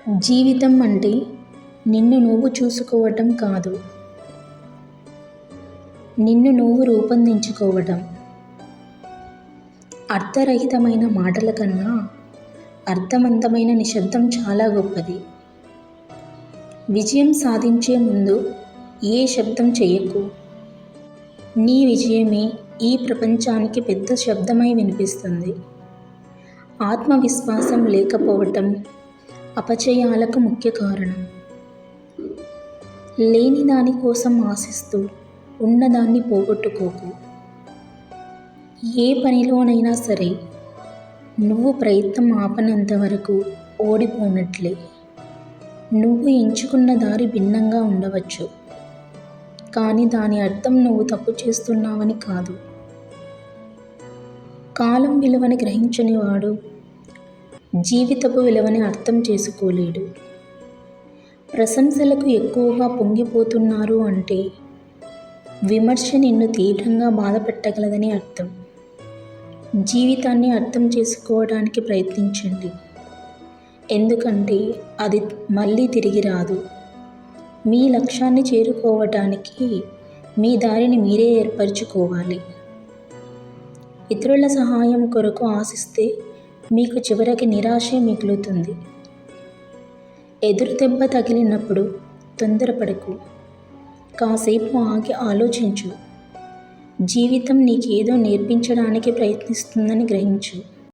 జీవితం అంటే నిన్ను నువ్వు చూసుకోవటం కాదు, నిన్ను నువ్వు రూపొందించుకోవటం. అర్థరహితమైన మాటల కన్నా అర్థవంతమైన నిశ్శబ్దం చాలా గొప్పది. విజయం సాధించే ముందు ఏ శబ్దం చేయకు. నీ విజయమే ఈ ప్రపంచానికి పెద్ద శబ్దమై వినిపిస్తుంది. ఆత్మవిశ్వాసం లేకపోవటం అపజయాలకు ముఖ్య కారణం. లేని దాని కోసం ఆశిస్తూ ఉన్నదాన్ని పోగొట్టుకోకు. ఏ పనిలోనైనా సరే నువ్వు ప్రయత్నం ఆపనంత వరకు ఓడిపోనట్లే. నువ్వు ఎంచుకున్న దారి భిన్నంగా ఉండవచ్చు, కానీ దాని అర్థం నువ్వు తప్పు చేస్తున్నావని కాదు. కాలం విలువని గ్రహించని వాడు జీవితపు విలువని అర్థం చేసుకోలేడు. ప్రశంసలకు ఎక్కువగా పొంగిపోతున్నారు అంటే విమర్శ నిన్ను తీవ్రంగా బాధపెట్టగలదని అర్థం. జీవితాన్ని అర్థం చేసుకోవడానికి ప్రయత్నించండి, ఎందుకంటే అది మళ్ళీ తిరిగి రాదు. మీ లక్ష్యాన్ని చేరుకోవటానికి మీ దారిని మీరే ఏర్పరచుకోవాలి. ఇతరుల సహాయం కొరకు ఆశిస్తే మీకు చివరికి నిరాశే మిగులుతుంది. ఎదురు దెబ్బ తగిలినప్పుడు తొందరపడకు, కాసేపు ఆగి ఆలోచించు. జీవితం నీకేదో నేర్పించడానికి ప్రయత్నిస్తుందని గ్రహించు.